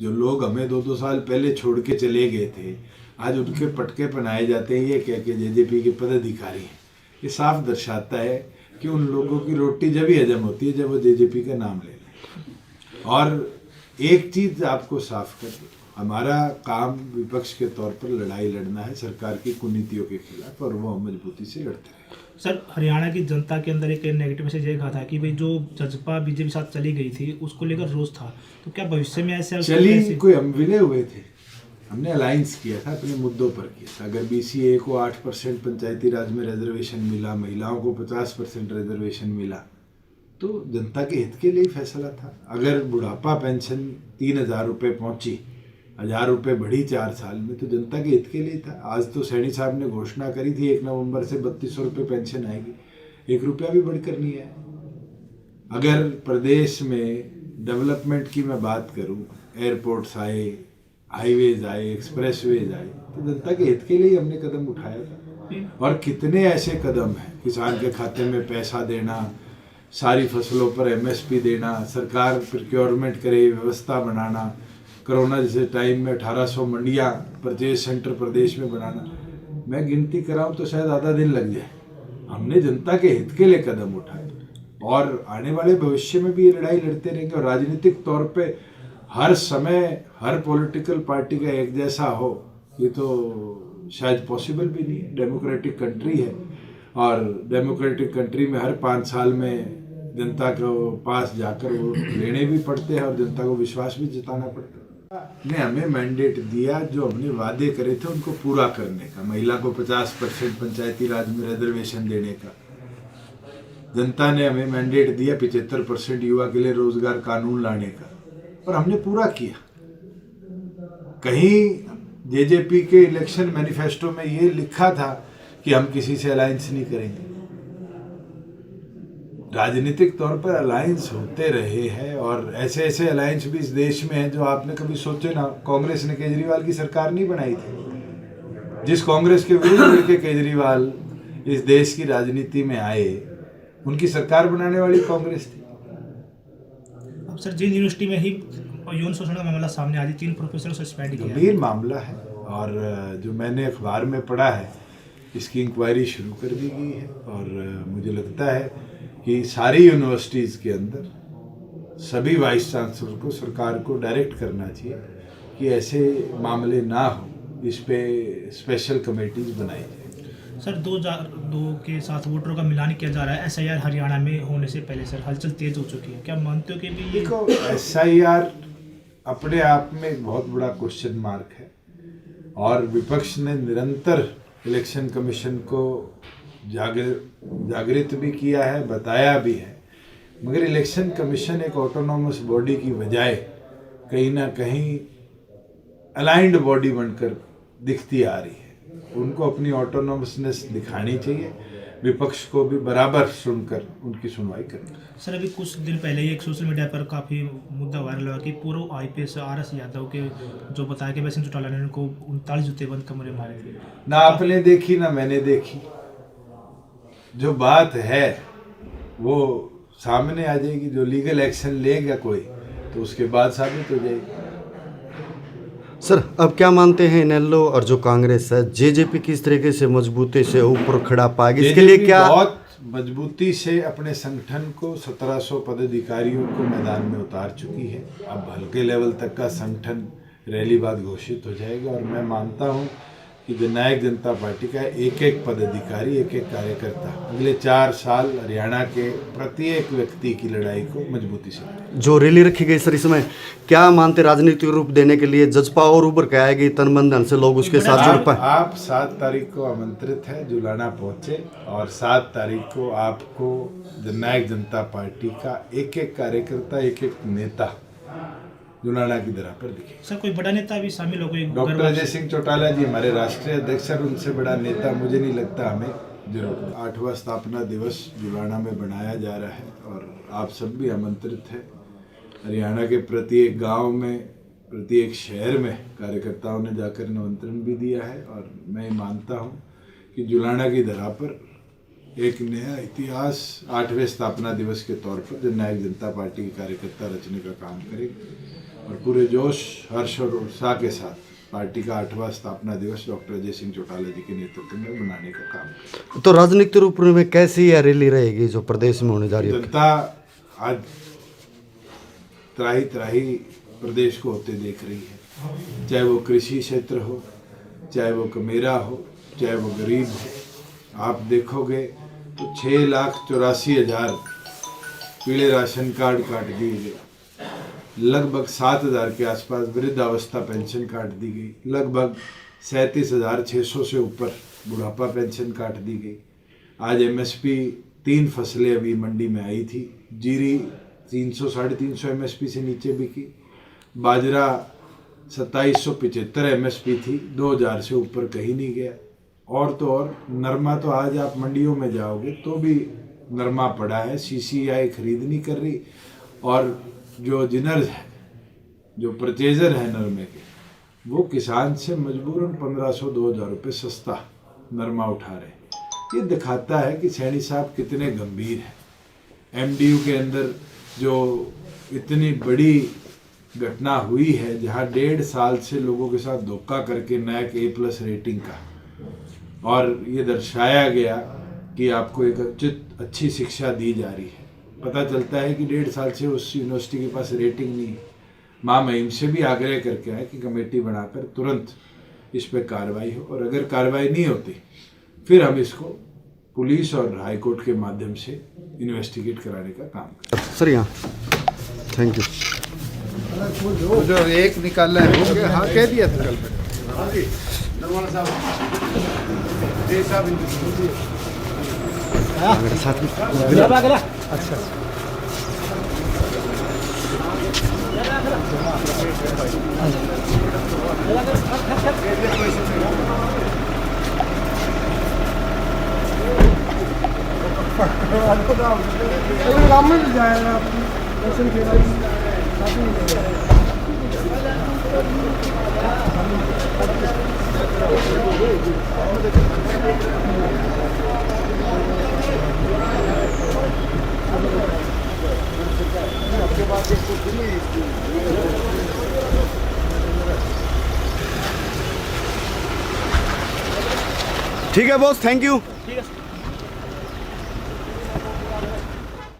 जो लोग हमें 2-2 साल पहले छोड़ के चले गए थे, आज उनके पटके पहनाए जाते हैं ये कह के जेजेपी के पदाधिकारी हैं। ये साफ दर्शाता है कि उन लोगों की रोटी जब ही हजम होती है जब वो जेजेपी का नाम ले लें। और एक चीज़ आपको साफ कर दूं, हमारा काम विपक्ष के तौर पर लड़ाई लड़ना है सरकार की कुनीतियों के खिलाफ, और वो हम मजबूती से लड़ते रहे। सर, हरियाणा की जनता के अंदर एक नेगेटिव मैसेज ये कहा था कि भाई जो जजपा बीजेपी साथ चली गई थी उसको लेकर रोष था, तो क्या भविष्य में ऐसे चली कोई हम विलय हुए थे, हमने अलायंस किया था, अपने मुद्दों पर किया था। अगर बीसीए को 8% पंचायती राज में रिजर्वेशन मिला, महिलाओं को 50% रिजर्वेशन मिला, तो जनता के हित के लिए ही फैसला था। अगर बुढ़ापा पेंशन 3,000 रुपये पहुंची, 1,000 रुपये बढ़ी 4 साल में, तो जनता के हित के लिए था। आज तो सैनी साहब ने घोषणा करी थी 1 नवंबर से 3200 रुपये पेंशन आएगी, 1 रुपया भी बढ़कर नहीं आया। अगर प्रदेश में डेवलपमेंट की मैं बात करूं, एयरपोर्ट्स आए, हाईवेज आए, एक्सप्रेसवेज आए, तो जनता के हित के लिए हमने कदम उठाया था। और कितने ऐसे कदम हैं, किसान के खाते में पैसा देना, सारी फसलों पर एमएसपी देना, सरकार प्रोक्योरमेंट करे, व्यवस्था बनाना, कोरोना जैसे टाइम में 1800 मंडियाँ परचेज सेंटर प्रदेश में बनाना। मैं गिनती कराऊं तो शायद आधा दिन लग जाए। हमने जनता के हित के लिए कदम उठाए और आने वाले भविष्य में भी ये लड़ाई लड़ते रहेंगे। और राजनीतिक तौर पे हर समय हर पॉलिटिकल पार्टी का एक जैसा हो, ये तो शायद पॉसिबल भी नहीं है। डेमोक्रेटिक कंट्री है और डेमोक्रेटिक कंट्री में हर 5 साल में जनता को पास जाकर वो लेने भी पड़ते हैं और जनता को विश्वास भी जताना पड़ता है। ने हमें मैंडेट दिया जो हमने वादे करे थे उनको पूरा करने का। महिला को 50% पंचायती राज में रिजर्वेशन देने का। जनता ने हमें मैंडेट दिया 75% युवा के लिए रोजगार कानून लाने का, और हमने पूरा किया। कहीं जेजेपी के इलेक्शन मैनिफेस्टो में ये लिखा था कि हम किसी से अलायंस नहीं करेंगे। राजनीतिक तौर पर अलायंस होते रहे हैं और ऐसे ऐसे अलायंस भी इस देश में हैं जो आपने कभी सोचे ना। कांग्रेस ने केजरीवाल की सरकार नहीं बनाई थी। जिस कांग्रेस के विरुद्ध मिलकर केजरीवाल इस देश की राजनीति में आए, उनकी सरकार बनाने वाली कांग्रेस थी। अब सर, जिन यूनिवर्सिटी में ही यौन शोषण का मामला सामने आ 3 प्रोफेसर सस्पेंड किया, गंभीर मामला है और जो मैंने अखबार में पढ़ा है, इसकी इंक्वायरी शुरू कर दी गई है। और मुझे लगता है कि सारी यूनिवर्सिटीज़ के अंदर सभी वाइस चांसलर को सरकार को डायरेक्ट करना चाहिए कि ऐसे मामले ना हो, इस पे स्पेशल कमेटीज बनाई जाए। सर, 2002 के साथ वोटरों का मिलान किया जा रहा है एसआईआर हरियाणा में होने से पहले। सर, हलचल तेज हो चुकी है, क्या मानते हो कि भी देखो, एसआईआर अपने आप में एक बहुत बड़ा क्वेश्चन मार्क है और विपक्ष ने निरंतर इलेक्शन कमीशन को जागृत भी किया है, बताया भी है। मगर इलेक्शन कमीशन एक ऑटोनॉमस बॉडी की बजाय कहीं ना कहीं अलाइंड बॉडी बनकर दिखती आ रही है। उनको अपनी ऑटोनॉमसनेस दिखानी चाहिए, विपक्ष को भी बराबर सुनकर उनकी सुनवाई करनी। सर, अभी कुछ दिन पहले ही एक सोशल मीडिया पर काफ़ी मुद्दा वायरल हुआ कि पूर्व आईपीएस आरएस यादव के जो बताया कि वैसे चौटाला ने उनको 39 जूते बंद कमरे मारे थे। ना आपने देखी ना मैंने देखी। जो बात है वो सामने आ जाएगी। जो लीगल एक्शन लेगा कोई तो उसके बाद साबित हो जाएगी। सर, अब क्या मानते हैं इनेलो और जो कांग्रेस है, जेजेपी किस तरीके से मजबूती से ऊपर खड़ा पाएगी? इसके लिए क्या बहुत मजबूती से अपने संगठन को 1700 पदाधिकारियों को मैदान में उतार चुकी है। अब हल्के लेवल तक का संगठन रैली बाद घोषित हो जाएगा और मैं मानता हूं कि जननायक जनता पार्टी का एक एक पदाधिकारी, एक एक कार्यकर्ता अगले 4 साल हरियाणा के प्रत्येक व्यक्ति की लड़ाई को मजबूती से जो रैली रखी गई सर, इसमें क्या मानते राजनीतिक रूप देने के लिए जजपा और उभर के आएगी तन मन धन से लोग उसके साथ जुड़ पाए? आप 7 तारीख को आमंत्रित है जुलाना पहुंचे और 7 तारीख को आपको जननायक जनता पार्टी का एक एक कार्यकर्ता, एक एक नेता जुलाना की दरगाह पर दिखे। सर, कोई बड़ा नेता भी शामिल हो गई? डॉक्टर अजय सिंह चौटाला जी हमारे राष्ट्रीय अध्यक्ष हैं, उनसे बड़ा नेता मुझे नहीं लगता हमें जरूर। 8वां स्थापना दिवस जुलाना में बनाया जा रहा है और आप सब भी आमंत्रित हैं। हरियाणा के प्रत्येक गांव में, प्रत्येक शहर में कार्यकर्ताओं ने जाकर निमंत्रण भी दिया है और मैं मानता हूं कि जुलाना की धरा पर एक नया इतिहास 8वें स्थापना दिवस के तौर पर जननायक जनता पार्टी के कार्यकर्ता रचने का काम करेंगे। और पूरे जोश, हर्ष और उत्साह के साथ पार्टी का 8वां स्थापना दिवस डॉक्टर अजय सिंह चौटाला जी के नेतृत्व में मनाने का काम करें। तो राजनीतिक रूप में कैसी यह रैली रहेगी जो प्रदेश में होने जा रही है? जनता आज त्राही त्राही प्रदेश को होते देख रही है, चाहे वो कृषि क्षेत्र हो, चाहे वो कमेरा हो, चाहे वो गरीब हो। आप देखोगे तो 6,84,000 पीले राशन कार्ड काट दिए गए, लगभग 7,000 के आसपास वृद्धावस्था पेंशन काट दी गई, लगभग 37,600 से ऊपर बुढ़ापा पेंशन काट दी गई। आज MSP 3 फसलें अभी मंडी में आई थी, जीरी 300-350 MSP से नीचे बिकी, बाजरा 2775 MSP थी, 2,000 से ऊपर कहीं नहीं गया। और तो और नरमा तो आज आप मंडियों में जाओगे तो भी नरमा पड़ा है, CCI खरीद नहीं कर रही, और जो जिनर्स है, जो परचेजर है नरमे के, वो किसान से मजबूरन 1,500-2,000 रुपये सस्ता नरमा उठा रहे हैं। ये दिखाता है कि सैनी साहब कितने गंभीर हैं। MDU के अंदर जो इतनी बड़ी घटना हुई है, जहाँ 1.5 साल से लोगों के साथ धोखा करके NAC A+ रेटिंग का, और ये दर्शाया गया कि आपको एक अच्छी शिक्षा दी जा रही है। पता चलता है कि 1.5 साल से उस यूनिवर्सिटी के पास रेटिंग नहीं है। महामहिम से भी आग्रह करके आए कि कमेटी बनाकर तुरंत इस पर कार्रवाई हो, और अगर कार्रवाई नहीं होती फिर हम इसको पुलिस और हाईकोर्ट के माध्यम से इन्वेस्टिगेट कराने का काम करें। सर यहाँ थैंक यू। जो एक निकालना है वो हाँ कह दिया था कल मैंने। मेरे साथ में अच्छा ठीक है बॉस, थैंक यू। ठीक है।